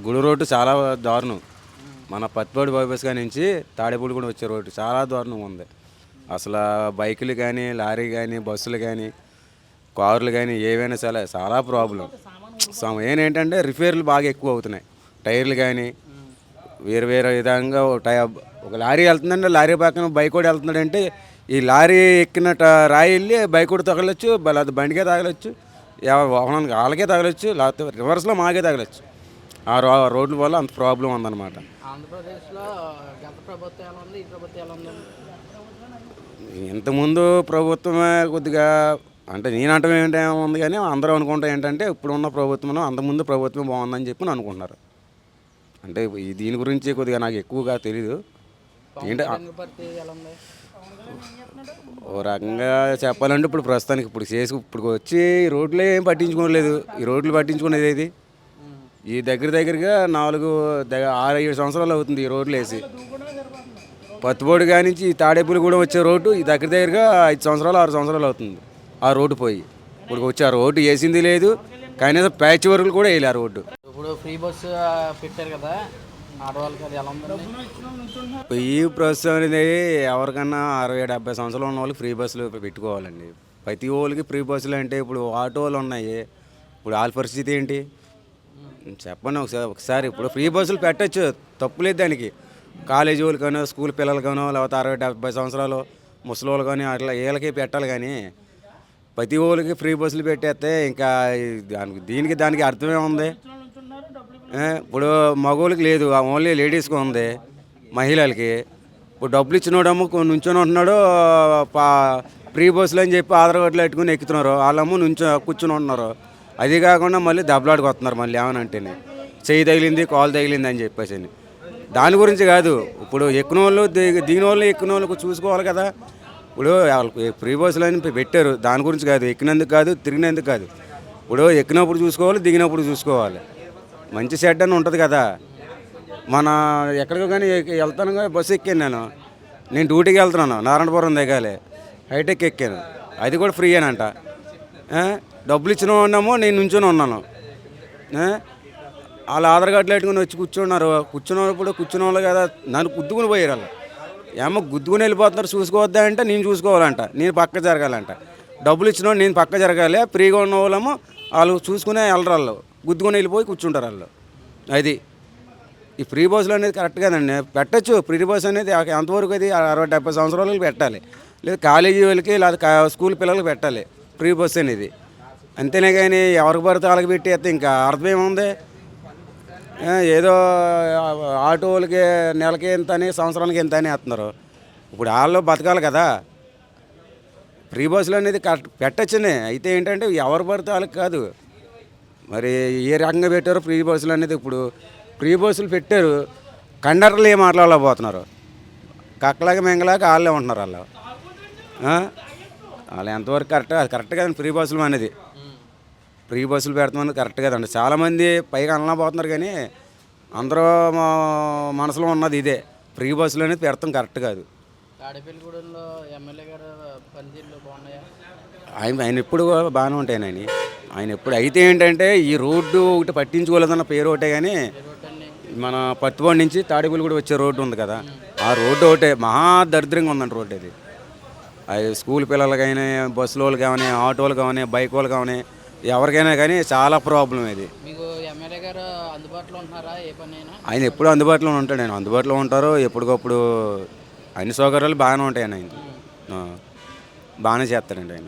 గుడి రోడ్డు చాలా దారుణం. మన పత్తిపాడు బైపాస్ కాడ నుంచి తాడేపూడి కూడా వచ్చే రోడ్డు చాలా దారుణంగా ఉంది. అసలు బైకులు కానీ, లారీ కానీ, బస్సులు కానీ, కార్లు కానీ ఏవైనా చాలా చాలా ప్రాబ్లం. ఏంటంటే రిపేర్లు బాగా ఎక్కువ అవుతున్నాయి. టైర్లు కానీ వేరు వేరే విధంగా ఒక లారీ వెళ్తుందంటే లారీ పక్కన బైక్ కూడా వెళ్తున్నాడంటే ఈ లారీ ఎక్కిన రాయి వెళ్ళి బైక్ కూడా తగలొచ్చు, లేకపోతే బండికే తగలొచ్చు, వాహనానికి వాళ్ళకే తగలొచ్చు, లేకపోతే రివర్స్లో మాకే తగలొచ్చు. ఆ రోడ్ల వల్ల అంత ప్రాబ్లం ఉందన్నమాట. ఆంధ్రప్రదేశ్లో గత ప్రభుత్వం ఎలా ఉంది, ఈ ప్రభుత్వం ఎలా ఉంది? ఇంతకుముందు ప్రభుత్వమే కొద్దిగా అంటే నేనంటే ఏంటేముంది కానీ అందరూ అనుకుంటా ఏంటంటే ఇప్పుడున్న ప్రభుత్వం అంతకుముందు ప్రభుత్వం బాగుందని చెప్పి అనుకుంటున్నారు. అంటే దీని గురించి కొద్దిగా నాకు ఎక్కువగా తెలీదు. ఏంటి ఓ రకంగా చెప్పాలంటే ఇప్పుడు ప్రస్తుతానికి ఇప్పుడు వచ్చి ఈ రోడ్లు ఏం పట్టించుకోలేదు. ఈ రోడ్లు పట్టించుకునేది ఏది ఈ దగ్గరగా 6-7 సంవత్సరాలు అవుతుంది ఈ రోడ్లు వేసి. పత్తిపాడు కానించి ఈ తాడేపల్లిగూడెం వచ్చే రోడ్డు ఈ దగ్గరగా 5 సంవత్సరాలు 6 సంవత్సరాలు అవుతుంది ఆ రోడ్డు పోయి. ఇప్పుడు వచ్చి ఆ రోడ్డు వేసింది లేదు, కనీసం ప్యాచ్ వర్క్లు కూడా వేయలే ఆ రోడ్డు. ఇప్పుడు ఫ్రీ బస్సు పెట్టారు కదా, ఆడవాళ్ళకి అది ఎలా ఉంది? ఈ ప్రస్తుతం అనేది ఎవరికన్నా 60-70 సంవత్సరాలు ఉన్న వాళ్ళకి ఫ్రీ బస్సులు పెట్టుకోవాలండి. ప్రతి వాళ్ళకి ఫ్రీ బస్సులు అంటే ఇప్పుడు ఆటోలు ఉన్నాయి, ఇప్పుడు వాళ్ళ పరిస్థితి ఏంటి చెప్పండి ఒకసారి. ఇప్పుడు ఫ్రీ బస్సులు పెట్టచ్చు, తప్పులేదు దానికి. కాలేజీ వాళ్ళకనో, స్కూల్ పిల్లలకనో, లేకపోతే 60-70 సంవత్సరాలు ముసలి కానీ అట్లా వీళ్ళకి పెట్టాలి. కానీ ప్రతి వాళ్ళకి ఫ్రీ బస్సులు పెట్టేస్తే ఇంకా దానికి అర్థమే ఉంది. ఇప్పుడు మగవాళ్ళకి లేదు, ఓన్లీ లేడీస్కి ఉంది, మహిళలకి. ఇప్పుడు డబ్బులు ఇచ్చినోడమ్మ నుంచొని ఉంటున్నాడు, ఫ్రీ బస్సులు అని చెప్పి ఆధార్ కార్డులు పెట్టుకుని ఎక్కుతున్నారు, వాళ్ళమ్మ కూర్చొని ఉంటున్నారు. అది కాకుండా మళ్ళీ దెబ్బలాడికి వస్తున్నారు. మళ్ళీ ఏమనంటేనే చెయ్యి తగిలింది, కాలు తగిలింది అని చెప్పేసి. దాని గురించి కాదు, ఇప్పుడు ఎక్కిన వాళ్ళు దిగిన వాళ్ళు ఎక్కిన వాళ్ళకు చూసుకోవాలి కదా. ఇప్పుడు ఫ్రీ బస్సులు అని పెట్టారు, దాని గురించి కాదు, ఎక్కినందుకు కాదు, తిరిగినందుకు కాదు. ఇప్పుడు ఎక్కినప్పుడు చూసుకోవాలి, దిగినప్పుడు చూసుకోవాలి. మంచి షెడ్ అని ఉంటుంది కదా. మన ఎక్కడికో కానీ వెళ్తాను కానీ బస్సు ఎక్కాను నేను డ్యూటీకి వెళ్తున్నాను, నారాయణపురం దిగాలి, హైటెక్ ఎక్కాను, అది కూడా ఫ్రీ అనంట. డబ్బులు ఇచ్చిన ఉన్నామో నేను నుంచొని ఉన్నాను, వాళ్ళు ఆధార్ కార్డులు పెట్టుకుని వచ్చి కూర్చున్నారు. కూర్చున్న వాళ్ళు కదా నన్ను గుద్దుకుని పోయారు. వాళ్ళు ఏమో గుద్దుకుని వెళ్ళిపోతున్నారు, చూసుకోవద్దా అంటే నేను చూసుకోవాలంట, నేను పక్క జరగాలంట. డబ్బులు ఇచ్చిన వాళ్ళు నేను పక్క జరగాలి, ఫ్రీగా ఉన్న వాళ్ళేమో వాళ్ళు చూసుకునే వెళ్ళరు, వాళ్ళు గుద్దుకొని వెళ్ళిపోయి కూర్చుంటారు వాళ్ళు. అది ఈ ఫ్రీ బస్సులు అనేది కరెక్ట్ కదండి, పెట్టచ్చు. ఫ్రీ బస్సు అనేది ఎంతవరకు అది 60-70 సంవత్సరాలకు పెట్టాలి, లేదా కాలేజీ వాళ్ళకి లేదా స్కూల్ పిల్లలకి పెట్టాలి ఫ్రీ బస్సు అనేది. అంతేనే కానీ ఎవరికి పడితే వాళ్ళకి పెట్టేస్తే ఇంకా అర్థం ఏముంది. ఏదో ఆటో వాళ్ళకి నెలకి ఎంత అని, సంవత్సరానికి ఎంత అని వేస్తున్నారు. ఇప్పుడు వాళ్ళు బతకాలి కదా. ఫ్రీ బస్సులు అనేది కరెక్ట్ పెట్టచ్చనే, అయితే ఏంటంటే ఎవరు పడితే వాళ్ళకి కాదు. మరి ఏ రకంగా పెట్టారో ఫ్రీ బస్సులు అనేది. ఇప్పుడు ఫ్రీ బస్సులు పెట్టారు, కండక్టర్లు ఏం మాట్లాడలేకపోతున్నారు, కక్కలాగా మెంగలాగా వాళ్ళే ఉంటున్నారు. వాళ్ళు ఎంతవరకు కరెక్ట్ కదండి ఫ్రీ బస్సులు అనేది. ఫ్రీ బస్సులు పెడతామని కరెక్ట్ కదండి. చాలామంది పైగా అనలేకపోతున్నారు, కానీ అందరూ మనసులో ఉన్నది ఇదే, ఫ్రీ బస్సులు అనేది పెడతాం కరెక్ట్ కాదు. తాడేపల్లిగూడెంలో ఎమ్మెల్యే గారు పనితీరులు బాగున్నాయా? ఆయన ఎప్పుడు బాగానే ఉంటాయని ఆయన ఎప్పుడు. అయితే ఏంటంటే ఈ రోడ్డు ఒకటి పట్టించుకోలేదన్న పేరు ఒకటే, కానీ మన పత్తిపాడు నుంచి తాడేపల్లిగూడెం వచ్చే రోడ్డు ఉంది కదా, ఆ రోడ్డు ఒకటే మహా దరిద్రంగా ఉందండి రోడ్డు. అది స్కూల్ పిల్లలు కానీ, బస్సుల వాళ్ళు కానీ, ఆటోలు కానీ, బైక్ వాళ్ళు కానీ, ఎవరికైనా కానీ చాలా ప్రాబ్లం ఇది. మీకు ఎమ్మెల్యే గారు అందుబాటులో ఉంటున్నారా? ఏ పని అయినా ఆయన ఎప్పుడు అందుబాటులో ఉంటాడు. ఆయన అందుబాటులో ఉంటారు ఎప్పటికప్పుడు. అన్ని సౌకర్యాలు బాగానే ఉంటాయి ఆయన బాగానే చేస్తాడండి ఆయన.